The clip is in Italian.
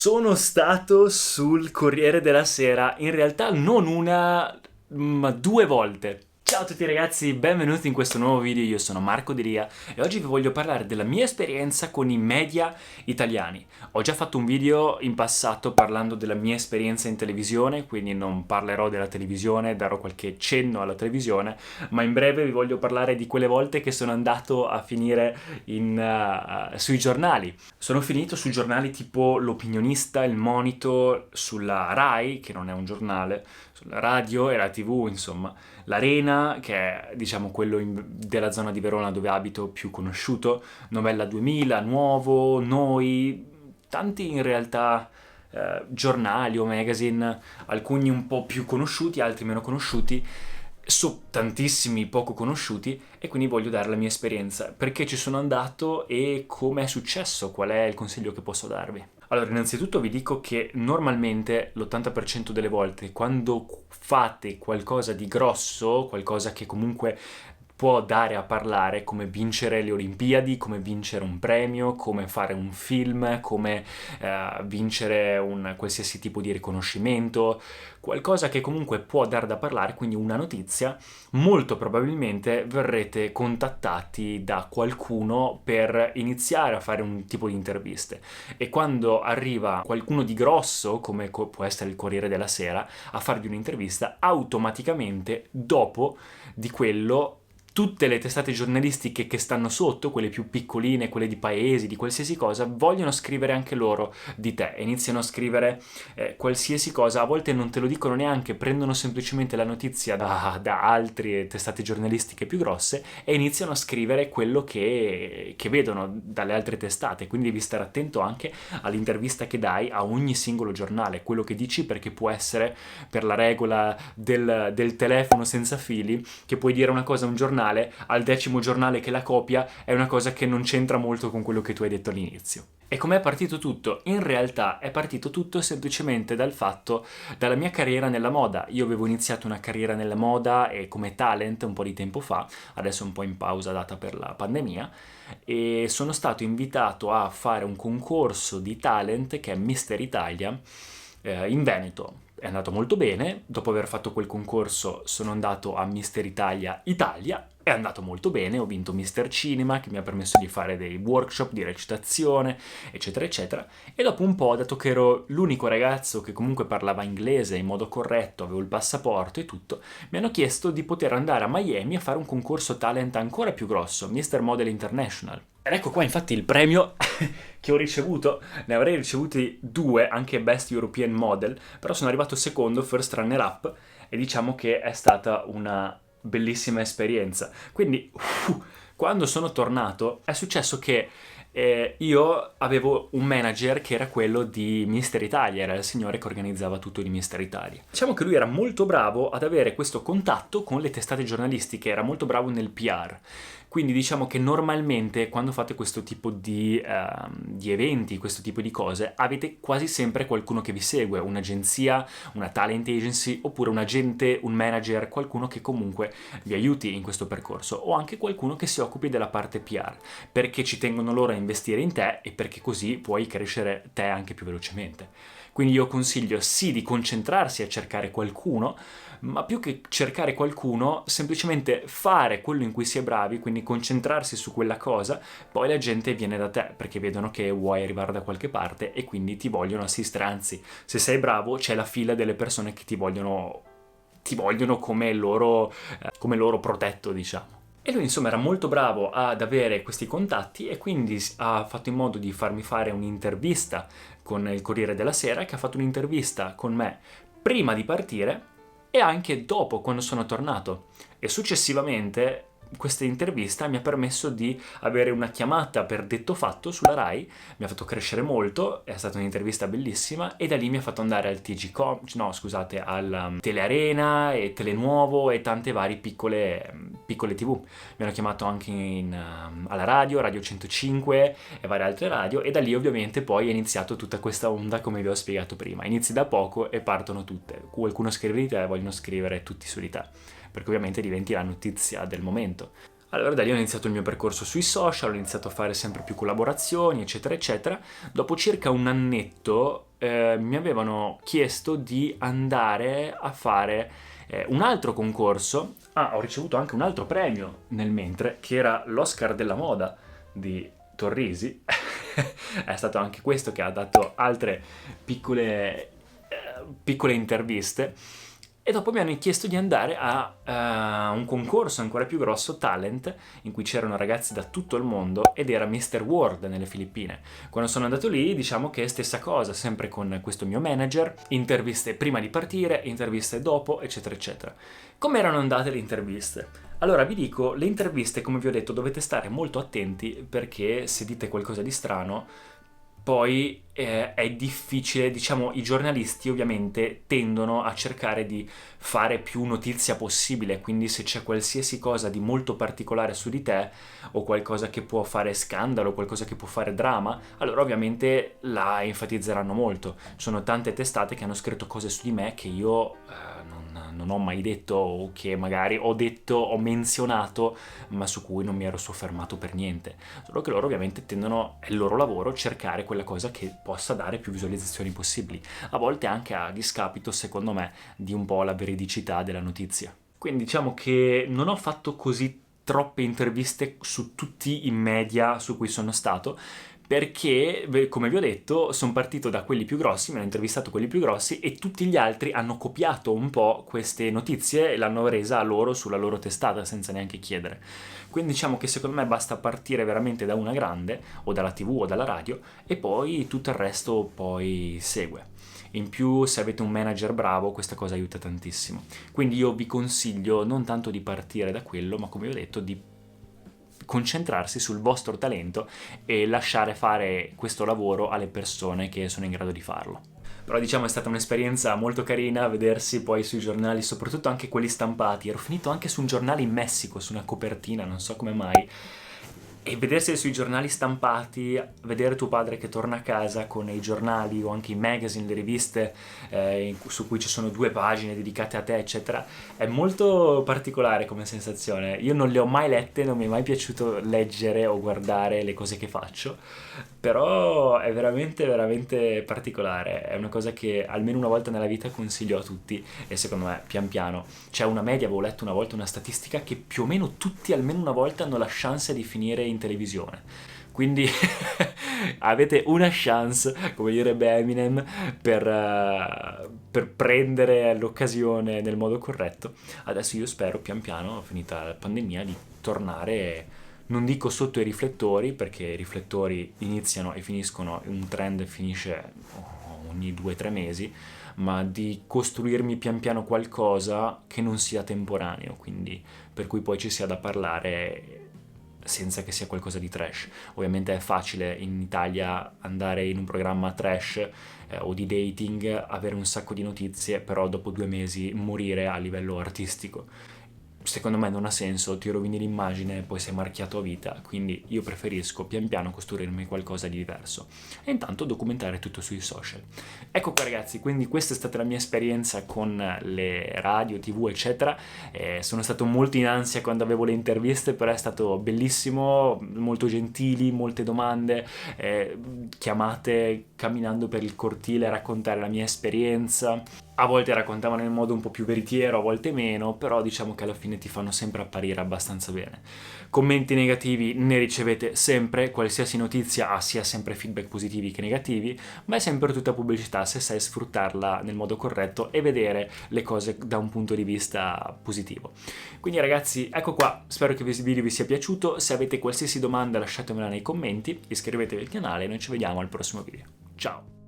Sono stato sul Corriere della Sera, in realtà non una, ma due volte. Ciao a tutti ragazzi, benvenuti in questo nuovo video, io sono Marco Di Ria e oggi vi voglio parlare della mia esperienza con i media italiani. Ho già fatto un video in passato parlando della mia esperienza in televisione, quindi non parlerò della televisione, darò qualche cenno alla televisione, ma in breve vi voglio parlare di quelle volte che sono andato a finire sui giornali. Sono finito su giornali tipo L'Opinionista, Il Monito, sulla Rai, che non è un giornale, sulla radio e la TV, insomma. L'Arena, che è diciamo della zona di Verona dove abito più conosciuto, Novella 2000, Nuovo, Noi, tanti in realtà giornali o magazine, alcuni un po' più conosciuti, altri meno conosciuti, tantissimi poco conosciuti, e quindi voglio dare la mia esperienza, perché ci sono andato e come è successo, qual è il consiglio che posso darvi. Allora, innanzitutto vi dico che normalmente l'80% delle volte quando fate qualcosa di grosso, qualcosa che comunque può dare a parlare, come vincere le Olimpiadi, come vincere un premio, come fare un film, come vincere un qualsiasi tipo di riconoscimento, qualcosa che comunque può dar da parlare, quindi una notizia, molto probabilmente verrete contattati da qualcuno per iniziare a fare un tipo di interviste. E quando arriva qualcuno di grosso, come può essere il Corriere della Sera, a farvi un'intervista, automaticamente dopo di quello tutte le testate giornalistiche che stanno sotto, quelle più piccoline, quelle di paesi, di qualsiasi cosa, vogliono scrivere anche loro di te e iniziano a scrivere qualsiasi cosa. A volte non te lo dicono neanche, prendono semplicemente la notizia da altre testate giornalistiche più grosse e iniziano a scrivere quello che vedono dalle altre testate. Quindi devi stare attento anche all'intervista che dai a ogni singolo giornale, quello che dici, perché può essere per la regola del telefono senza fili, che puoi dire una cosa a un giornale, al 10° giornale che la copia è una cosa che non c'entra molto con quello che tu hai detto all'inizio. E com'è partito tutto? In realtà è partito tutto semplicemente dalla mia carriera nella moda. Io avevo iniziato una carriera nella moda e come talent un po' di tempo fa, adesso un po' in pausa data per la pandemia, e sono stato invitato a fare un concorso di talent che è Mister Italia in Veneto. È andato molto bene, dopo aver fatto quel concorso sono andato a Mister Italia Italia, è andato molto bene, ho vinto Mister Cinema che mi ha permesso di fare dei workshop di recitazione, eccetera eccetera, e dopo un po', dato che ero l'unico ragazzo che comunque parlava inglese in modo corretto, avevo il passaporto e tutto, mi hanno chiesto di poter andare a Miami a fare un concorso talent ancora più grosso, Mister Model International. Ed ecco qua infatti il premio che ho ricevuto, ne avrei ricevuti due, anche Best European Model, però sono arrivato secondo, First Runner Up, e diciamo che è stata una bellissima esperienza. Quindi, quando sono tornato, è successo che io avevo un manager che era quello di Mister Italia, era il signore che organizzava tutto di Mister Italia. Diciamo che lui era molto bravo ad avere questo contatto con le testate giornalistiche, era molto bravo nel PR. Quindi diciamo che normalmente quando fate questo tipo di eventi, questo tipo di cose, avete quasi sempre qualcuno che vi segue, un'agenzia, una talent agency, oppure un agente, un manager, qualcuno che comunque vi aiuti in questo percorso, o anche qualcuno che si occupi della parte PR, perché ci tengono loro a investire in te e perché così puoi crescere te anche più velocemente. Quindi io consiglio sì di concentrarsi a cercare qualcuno, ma più che cercare qualcuno, semplicemente fare quello in cui si è bravi, quindi concentrarsi su quella cosa, poi la gente viene da te perché vedono che vuoi arrivare da qualche parte e quindi ti vogliono assistere, anzi, se sei bravo c'è la fila delle persone che ti vogliono come loro protetto, diciamo. E lui insomma era molto bravo ad avere questi contatti e quindi ha fatto in modo di farmi fare un'intervista con il Corriere della Sera, che ha fatto un'intervista con me prima di partire e anche dopo, quando sono tornato. E successivamente questa intervista mi ha permesso di avere una chiamata per detto fatto sulla Rai, mi ha fatto crescere molto, è stata un'intervista bellissima e da lì mi ha fatto andare al no scusate, al Telearena e Telenuovo e tante varie piccole TV. Mi hanno chiamato anche alla radio, Radio 105 e varie altre radio, e da lì ovviamente poi è iniziato tutta questa onda come vi ho spiegato prima. Inizi da poco e partono tutte. Qualcuno scrive di te e vogliono scrivere tutti su di te, perché ovviamente diventi la notizia del momento. Allora da lì ho iniziato il mio percorso sui social, ho iniziato a fare sempre più collaborazioni, eccetera, eccetera. Dopo circa un annetto mi avevano chiesto di andare a fare un altro concorso. Ho ricevuto anche un altro premio nel mentre, che era l'Oscar della moda di Torrisi. È stato anche questo che ha dato altre piccole interviste. E dopo mi hanno chiesto di andare a un concorso ancora più grosso, Talent, in cui c'erano ragazzi da tutto il mondo ed era Mr. World nelle Filippine. Quando sono andato lì, diciamo che è stessa cosa, sempre con questo mio manager, interviste prima di partire, interviste dopo, eccetera, eccetera. Come erano andate le interviste? Allora vi dico, le interviste, come vi ho detto, dovete stare molto attenti perché se dite qualcosa di strano, poi è difficile, diciamo, i giornalisti ovviamente tendono a cercare di fare più notizia possibile, quindi se c'è qualsiasi cosa di molto particolare su di te o qualcosa che può fare scandalo, qualcosa che può fare drama, allora ovviamente la enfatizzeranno molto. Sono tante testate che hanno scritto cose su di me che io non ho mai detto o che magari ho detto, ho menzionato, ma su cui non mi ero soffermato per niente. Solo che loro ovviamente tendono, è il loro lavoro, cercare quella cosa che possa dare più visualizzazioni possibili, a volte anche a discapito, secondo me, di un po' la veridicità della notizia. Quindi diciamo che non ho fatto così troppe interviste su tutti i media su cui sono stato, perché, come vi ho detto, sono partito da quelli più grossi, mi hanno intervistato quelli più grossi e tutti gli altri hanno copiato un po' queste notizie e l'hanno resa a loro sulla loro testata senza neanche chiedere. Quindi diciamo che secondo me basta partire veramente da una grande, o dalla TV o dalla radio, e poi tutto il resto poi segue. In più, se avete un manager bravo, questa cosa aiuta tantissimo. Quindi io vi consiglio non tanto di partire da quello, ma come vi ho detto, di concentrarsi sul vostro talento e lasciare fare questo lavoro alle persone che sono in grado di farlo. Però diciamo è stata un'esperienza molto carina vedersi poi sui giornali, soprattutto anche quelli stampati. Ero finito anche su un giornale in Messico, su una copertina, non so come mai. E vedersi sui giornali stampati, vedere tuo padre che torna a casa con i giornali o anche i magazine, le riviste su cui ci sono 2 pagine dedicate a te, eccetera, è molto particolare come sensazione. Io non le ho mai lette, non mi è mai piaciuto leggere o guardare le cose che faccio, però è veramente, veramente particolare. È una cosa che almeno una volta nella vita consiglio a tutti e secondo me pian piano c'è una media, avevo letto una volta una statistica che più o meno tutti almeno una volta hanno la chance di finire in televisione. Quindi avete una chance, come direbbe Eminem, per prendere l'occasione nel modo corretto. Adesso io spero pian piano, finita la pandemia, di tornare, non dico sotto i riflettori, perché i riflettori iniziano e finiscono, un trend finisce ogni 2 o 3 mesi, ma di costruirmi pian piano qualcosa che non sia temporaneo, quindi per cui poi ci sia da parlare senza che sia qualcosa di trash. Ovviamente è facile in Italia andare in un programma trash o di dating, avere un sacco di notizie, però dopo 2 mesi morire a livello artistico. Secondo me non ha senso, ti rovini l'immagine e poi sei marchiato a vita, quindi io preferisco pian piano costruirmi qualcosa di diverso e intanto documentare tutto sui social. Ecco qua ragazzi, quindi questa è stata la mia esperienza con le radio, tv eccetera. Sono stato molto in ansia quando avevo le interviste, però è stato bellissimo, molto gentili, molte domande, chiamate camminando per il cortile a raccontare la mia esperienza. A volte raccontavano in modo un po' più veritiero, a volte meno, però diciamo che alla fine ti fanno sempre apparire abbastanza bene. Commenti negativi ne ricevete sempre, qualsiasi notizia ha sia sempre feedback positivi che negativi, ma è sempre tutta pubblicità se sai sfruttarla nel modo corretto e vedere le cose da un punto di vista positivo. Quindi ragazzi, ecco qua, spero che questo video vi sia piaciuto, se avete qualsiasi domanda lasciatemela nei commenti, iscrivetevi al canale e noi ci vediamo al prossimo video. Ciao!